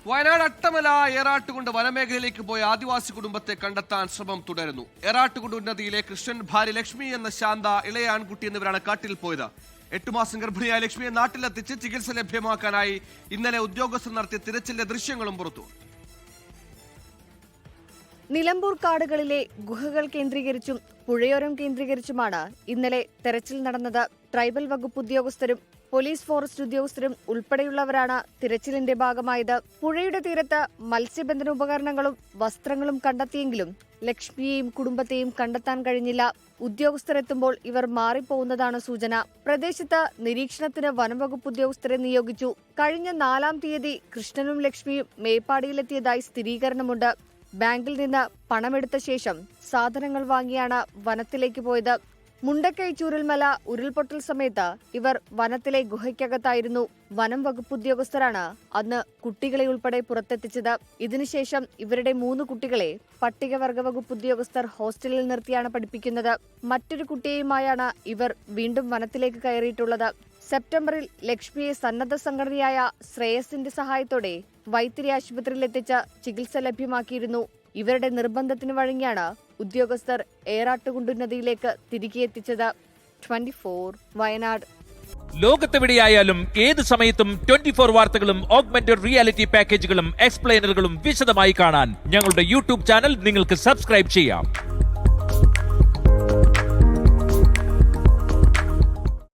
വയനാട് അട്ടമല ഏറാട്ടുകുണ്ട് വനമേഖലയിലേക്ക് പോയ ആദിവാസി കുടുംബത്തെ കണ്ടെത്താൻ ശ്രമം തുടരുന്നു. ഏറാട്ടുകുണ്ട് നദിയിലെ കൃഷ്ണൻ, ഭാര്യ ലക്ഷ്മി എന്ന ശാന്ത, ഇളയ ആൺകുട്ടി എന്നിവരാണ് കാട്ടിൽ പോയത്. 8 മാസം ഗർഭിണിയായ ലക്ഷ്മിയെ നാട്ടിലെത്തിച്ച് ചികിത്സ ലഭ്യമാക്കാനായി ഇന്നലെ ഉദ്യോഗസ്ഥർ നടത്തിയ തിരച്ചിലിന്റെ ദൃശ്യങ്ങളും പുറത്തു. നിലമ്പൂർ കാടുകളിലെ ഗുഹകൾ കേന്ദ്രീകരിച്ചും പുഴയോരം കേന്ദ്രീകരിച്ചുമാണ് ഇന്നലെ തെരച്ചിൽ നടന്നത്. ട്രൈബൽ വകുപ്പ് ഉദ്യോഗസ്ഥരും പോലീസ് ഫോറസ്റ്റ് ഉദ്യോഗസ്ഥരും ഉൾപ്പെടെയുള്ളവരാണ് തിരച്ചിലിന്റെ ഭാഗമായത്. പുഴയുടെ തീരത്ത് മത്സ്യബന്ധന ഉപകരണങ്ങളും വസ്ത്രങ്ങളും കണ്ടെത്തിയെങ്കിലും ലക്ഷ്മിയെയും കുടുംബത്തെയും കണ്ടെത്താൻ കഴിഞ്ഞില്ല. ഉദ്യോഗസ്ഥർ എത്തുമ്പോൾ ഇവർ മാറിപ്പോകുന്നതാണ് സൂചന. പ്രദേശത്ത് നിരീക്ഷണത്തിന് വനംവകുപ്പ് ഉദ്യോഗസ്ഥരെ നിയോഗിച്ചു. കഴിഞ്ഞ 4-ാം തീയതി കൃഷ്ണനും ലക്ഷ്മിയും മേപ്പാടിയിലെത്തിയതായി സ്ഥിരീകരണമുണ്ട്. ബാങ്കിൽ നിന്ന് പണമെടുത്ത ശേഷം സാധനങ്ങൾ വാങ്ങിയാണ് വനത്തിലേക്ക് പോയത്. മുണ്ടക്കൈ ചൂരൽമല ഉരുൾപൊട്ടൽ സമയത്ത് ഇവർ വനത്തിലെ ഗുഹയ്ക്കകത്തായിരുന്നു. വനം വകുപ്പ് ഉദ്യോഗസ്ഥരാണ് അന്ന് കുട്ടികളെ ഉൾപ്പെടെ പുറത്തെത്തിച്ചത്. ഇതിനുശേഷം ഇവരുടെ 3 കുട്ടികളെ പട്ടികവർഗ വകുപ്പ് ഉദ്യോഗസ്ഥർ ഹോസ്റ്റലിൽ നിർത്തിയാണ് പഠിപ്പിക്കുന്നത്. മറ്റൊരു കുട്ടിയുമായാണ് ഇവർ വീണ്ടും വനത്തിലേക്ക് കയറിയിട്ടുള്ളത്. സെപ്റ്റംബറിൽ ലക്ഷ്മിയെ സന്നദ്ധ സംഘടനയായ ശ്രേയസിന്റെ സഹായത്തോടെ വൈത്തിരി ആശുപത്രിയിൽ എത്തിച്ച് ചികിത്സ ലഭ്യമാക്കിയിരുന്നു. ഇവരുടെ നിർബന്ധത്തിന് വഴങ്ങിയാണ് ഉദ്യോഗസ്ഥർ ഏറാട്ടുകുണ്ട് നദിയിലേക്ക് തിരികെ എത്തിച്ചത്. 24 വയനാട്. ലോകത്തെവിടെയായാലും ഏത് സമയത്തും 24 വാർത്തകളും ഓഗ്മെന്റഡ് റിയാലിറ്റി പാക്കേജുകളും എക്സ്പ്ലെയിനറുകളും വിശദമായി കാണാൻ ഞങ്ങളുടെ യൂട്യൂബ് ചാനൽ നിങ്ങൾക്ക് സബ്സ്ക്രൈബ് ചെയ്യാം.